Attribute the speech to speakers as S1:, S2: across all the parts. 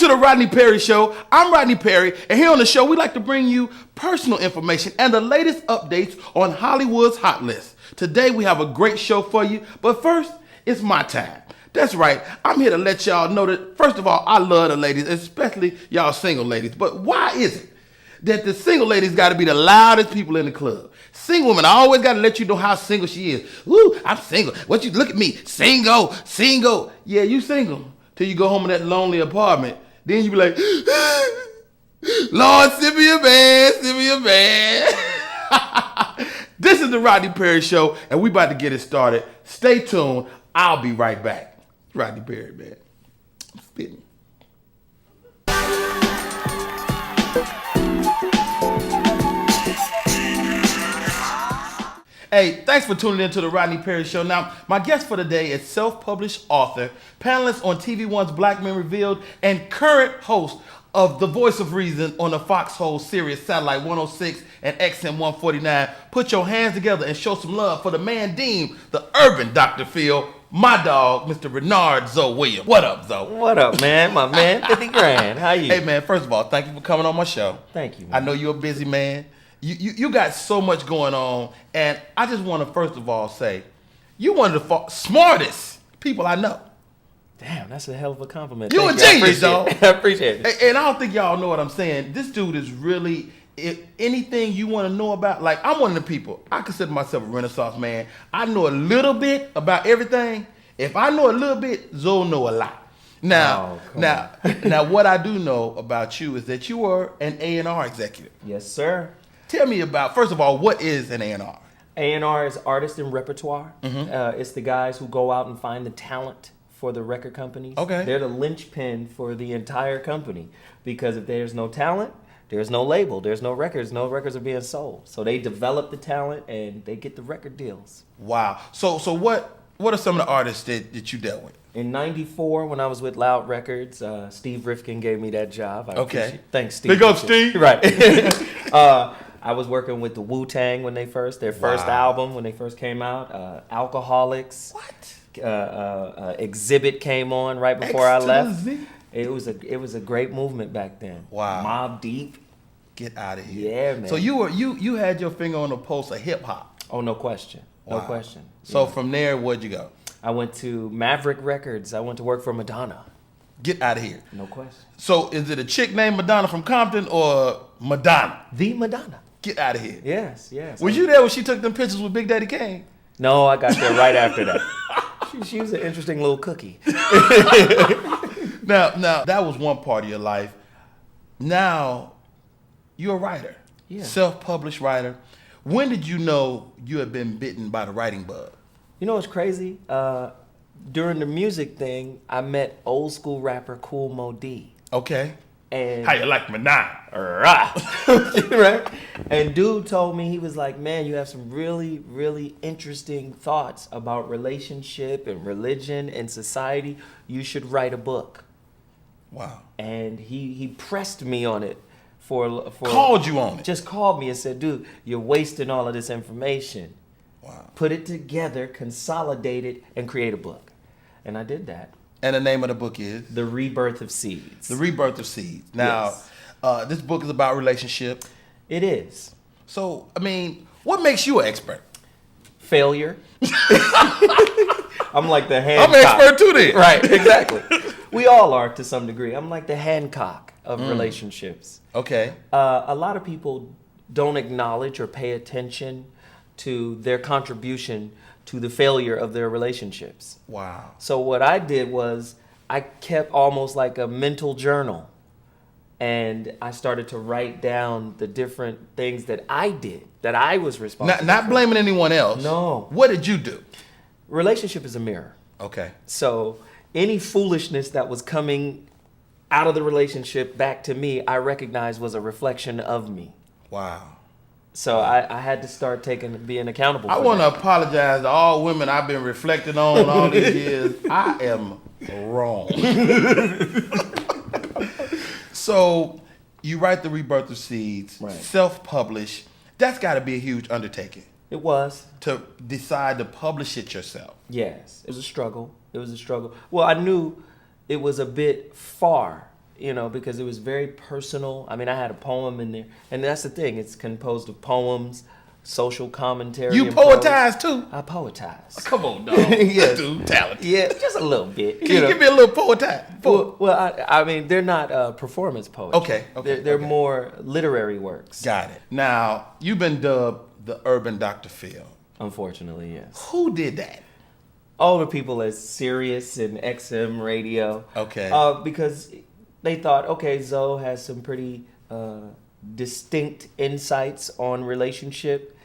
S1: to the Rodney Perry Show. I'm Rodney Perry, and here on the show, we like to bring you personal information and the latest updates on Hollywood's hot list. Today, we have a great show for you, but first, it's my time. That's right, I'm here to let y'all know that, first of all, I love the ladies, especially y'all single ladies. But why is it that the single ladies got to be the loudest people in the club? Single women, I always got to let you know how single she is. Woo, I'm single. What you look at me, single. Yeah, you single till you go home in that lonely apartment. Then you be like, Lord, send me a man. This is the Rodney Perry Show, and we about to get it started. Stay tuned. I'll be right back. Rodney Perry, man. I'm spitting. Hey, thanks for tuning in to the Rodney Perry Show. Now, my guest for today is self-published author, panelist on TV One's Black Men Revealed, and current host of The Voice of Reason on the Foxhole Sirius Satellite 106 and XM 149. Put your hands together and show some love for the man deemed the urban Dr. Phil, my dog, Mr. Renard Zoe Williams. What up, Zoe?
S2: What up, man? My man, 50 grand. How you?
S1: Hey, man, first of all, thank you for coming on my show.
S2: Thank you, man.
S1: I know you're a busy man. You got so much going on, and I just want to first of all say, you're one of the smartest people I know.
S2: Damn, that's a hell of a compliment.
S1: You're a genius, dog.
S2: I appreciate it.
S1: And I don't think y'all know what I'm saying. This dude is really, if anything you want to know about, like I'm one of the people, I consider myself a Renaissance man. I know a little bit about everything. If I know a little bit, Zoe know a lot. Now, what I do know about you is that you are an A&R executive.
S2: Yes, sir.
S1: Tell me about, first of all, what is an A&R?
S2: A&R is artist and repertoire.
S1: Mm-hmm.
S2: It's the guys who go out and find the talent for the record companies.
S1: Okay.
S2: They're the linchpin for the entire company, because if there's no talent, there's no label, there's no records are being sold. So they develop the talent and they get the record deals.
S1: Wow. So what are some of the artists that you dealt with?
S2: In '94, when I was with Loud Records, Steve Rifkin gave me that job. Thanks, Steve.
S1: Big up, Steve.
S2: Right. I was working with the Wu-Tang when their first album, when they first came out. Alcoholics.
S1: What?
S2: Exhibit came on right before I left. It was a great movement back then.
S1: Wow.
S2: Mobb Deep.
S1: Get out of here.
S2: Yeah, man.
S1: So you had your finger on the pulse of hip hop.
S2: Oh, no question. No question.
S1: So from there, where'd you go?
S2: I went to Maverick Records. I went to work for Madonna.
S1: Get out of here.
S2: No question.
S1: So is it a chick named Madonna from Compton or Madonna?
S2: The Madonna.
S1: Get out of here.
S2: Yes.
S1: Was you there when she took them pictures with Big Daddy Kane?
S2: No, I got there right after that. She was an interesting little cookie.
S1: Now, that was one part of your life. Now, you're a writer.
S2: Yeah.
S1: Self-published writer. When did you know you had been bitten by the writing bug?
S2: You know what's crazy? During the music thing, I met old school rapper Kool Moe Dee.
S1: Okay.
S2: And
S1: how you like me now?
S2: Right? And dude told me, he was like, man, you have some really, really interesting thoughts about relationship and religion and society. You should write a book.
S1: Wow.
S2: And he pressed me on it for
S1: called you on it.
S2: Just called me and said, dude, you're wasting all of this information.
S1: Wow.
S2: Put it together, consolidate it, and create a book. And I did that.
S1: And the name of the book is?
S2: The Rebirth of Seeds.
S1: The Rebirth of Seeds. Now,
S2: yes.
S1: This book is about relationship.
S2: It is.
S1: So, I mean, what makes you an expert?
S2: Failure. I'm like the Hancock.
S1: I'm an expert too then.
S2: Right, exactly. We all are to some degree. I'm like the Hancock of relationships.
S1: Okay.
S2: A lot of people don't acknowledge or pay attention to their contribution to the failure of their relationships.
S1: Wow.
S2: So what I did was I kept almost like a mental journal, and I started to write down the different things that I did, that I was responsible for.
S1: Not blaming anyone else.
S2: No.
S1: What did you do?
S2: Relationship is a mirror.
S1: Okay.
S2: So any foolishness that was coming out of the relationship back to me, I recognized was a reflection of me.
S1: Wow.
S2: So I had to start being accountable for
S1: I want to
S2: that.
S1: apologize to all women I've been reflecting on all these years. I am wrong. So you write The Rebirth of Seeds,
S2: right.
S1: Self-published. That's got to be a huge undertaking.
S2: It was.
S1: To decide to publish it yourself.
S2: Yes, it was a struggle. Well, I knew it was a bit far because it was very personal. I mean, I had a poem in there, and that's the thing. It's composed of poems, social commentary.
S1: You
S2: and prose.
S1: poetize too?
S2: I poetize.
S1: Come on, dog.
S2: Yes.
S1: Dude, talented.
S2: Yeah, just a little bit.
S1: Can you give me a little poetize?
S2: Well, I mean, they're not performance poetry.
S1: Okay.
S2: They're more literary works.
S1: Got it. Now, you've been dubbed the Urban Dr. Phil.
S2: Unfortunately, yes.
S1: Who did that?
S2: All the people at Sirius and XM Radio.
S1: Okay.
S2: Because they thought, okay, Zoe has some pretty distinct insights on relationship,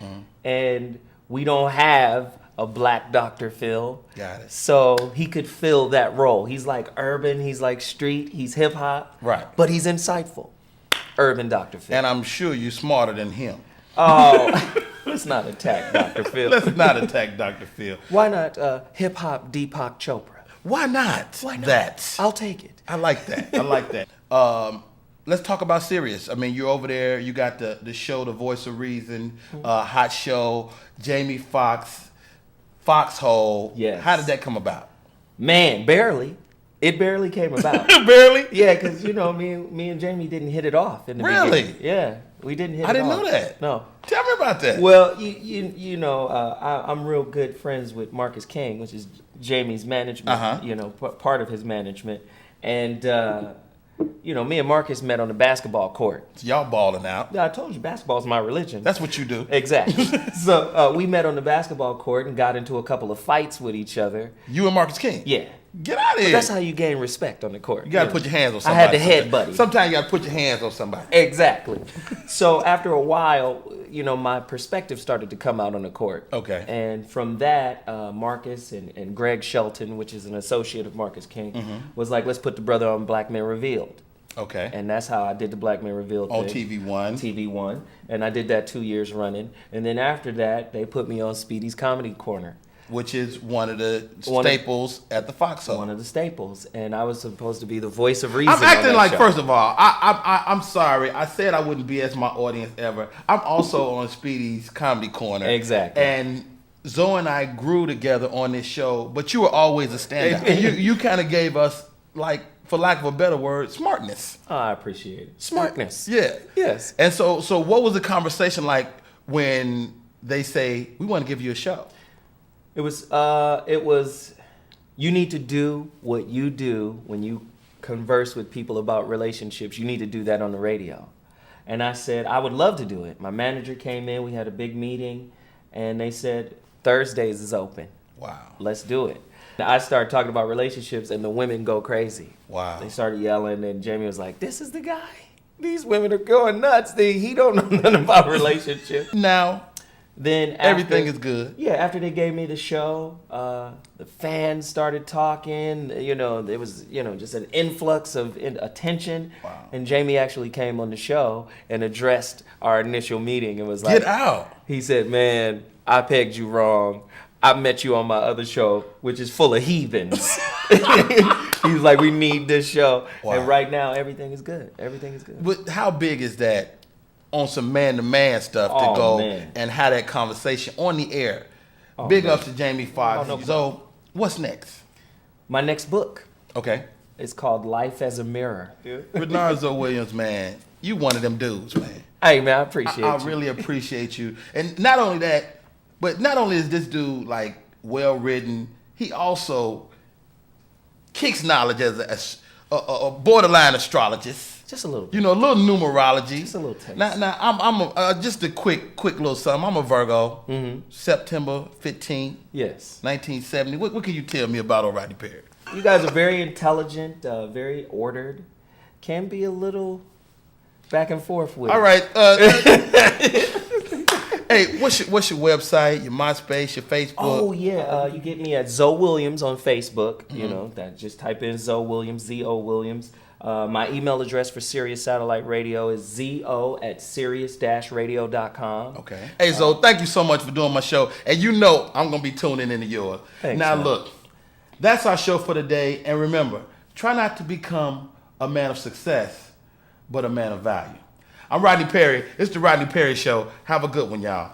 S2: and we don't have a black Dr. Phil.
S1: Got it.
S2: So he could fill that role. He's like urban, he's like street, he's hip hop.
S1: Right.
S2: But he's insightful. Urban Dr. Phil.
S1: And I'm sure you're smarter than him.
S2: Oh, let's not attack Dr. Phil.
S1: Let's not attack Dr. Phil.
S2: Why not hip hop Deepak Chopra?
S1: Why not?
S2: Why not?
S1: That.
S2: I'll take it.
S1: I like that. Let's talk about Sirius. I mean, you're over there. You got the show, The Voice of Reason, Hot Show, Jamie Foxx, Foxhole.
S2: Yes.
S1: How did that come about?
S2: Man, barely. It barely came about.
S1: Barely?
S2: Yeah, because me and Jamie didn't hit it off in the
S1: Really?
S2: beginning. Yeah, we didn't hit it off.
S1: I didn't know that.
S2: No.
S1: Tell me about that.
S2: Well, I'm real good friends with Marcus King, which is Jamie's management. Part of his management, and me and Marcus met on the basketball court.
S1: So y'all balling out.
S2: I told you, basketball's my religion.
S1: That's what you do.
S2: Exactly. So we met on the basketball court and got into a couple of fights with each other.
S1: You and Marcus King?
S2: Yeah.
S1: Get out of here.
S2: But that's how you gain respect on the court.
S1: You got to put your hands on
S2: I
S1: somebody.
S2: had the head buddy.
S1: Sometimes you got to put your hands on somebody.
S2: Exactly. So after a while, my perspective started to come out on the court.
S1: Okay.
S2: And from that, Marcus and Greg Shelton, which is an associate of Marcus King, was like, let's put the brother on Black Men Revealed.
S1: Okay.
S2: And that's how I did the Black Men Revealed
S1: on
S2: thing.
S1: TV1.
S2: And I did that 2 years running. And then after that, they put me on Speedy's Comedy Corner.
S1: Which is one of the staples at the Foxhole.
S2: One of the staples. And I was supposed to be the voice of reason.
S1: I'm acting like,
S2: show.
S1: First of all, I'm sorry. I said I wouldn't BS my audience ever. I'm also on Speedy's Comedy Corner.
S2: Exactly.
S1: And Zoe and I grew together on this show, but you were always a stand-up. And you kind of gave us, like, for lack of a better word, smartness.
S2: Oh, I appreciate it. Smartness.
S1: Yeah.
S2: Yes.
S1: And so what was the conversation like when they say, we want to give you a show?
S2: It was, you need to do what you do when you converse with people about relationships. You need to do that on the radio. And I said, I would love to do it. My manager came in, we had a big meeting, and they said, Thursdays is open.
S1: Wow.
S2: Let's do it. I started talking about relationships, and the women go crazy.
S1: Wow.
S2: They started yelling, and Jamie was like, this is the guy. These women are going nuts. He don't know nothing about relationships.
S1: Now,
S2: then
S1: everything is good.
S2: Yeah, after they gave me the show, the fans started talking. There was just an influx of attention.
S1: Wow.
S2: And Jamie actually came on the show and addressed our initial meeting and was like,
S1: "Get out!"
S2: He said, "Man, I pegged you wrong. I met you on my other show, which is full of heathens." He's like, "We need this show."
S1: Wow.
S2: And right now, everything is good. Everything is good.
S1: But how big is that on some man-to-man stuff to go and have that conversation on the air? Big ups to Jamie Foxx. So, what's next?
S2: My next book.
S1: Okay.
S2: It's called Life as a Mirror.
S1: Renarzo Willliams, man, you one of them dudes, man.
S2: Hey, man, I appreciate you.
S1: I really appreciate you. And not only that, but not only is this dude, like, well-written, he also kicks knowledge as a borderline astrologist.
S2: Just a little bit.
S1: A little numerology.
S2: Just a little taste.
S1: Now I'm just a quick little something. I'm a Virgo.
S2: Mm-hmm.
S1: September 15th.
S2: Yes.
S1: 1970. What can you tell me about Rodney Perry?
S2: You guys are very intelligent, very ordered. Can be a little back and forth with.
S1: All right. Hey, what's your website? Your MySpace? Your Facebook?
S2: Oh yeah, you get me at Zoe Willliams on Facebook. That just type in Zoe Willliams, Z-O Williams. My email address for Sirius Satellite Radio is zo@sirius-radio.com.
S1: Okay. Hey, Zoe, thank you so much for doing my show. And I'm going to be tuning into yours.
S2: Thanks,
S1: now,
S2: man.
S1: Look, that's our show for today. And remember, try not to become a man of success, but a man of value. I'm Rodney Perry. It's the Rodney Perry Show. Have a good one, y'all.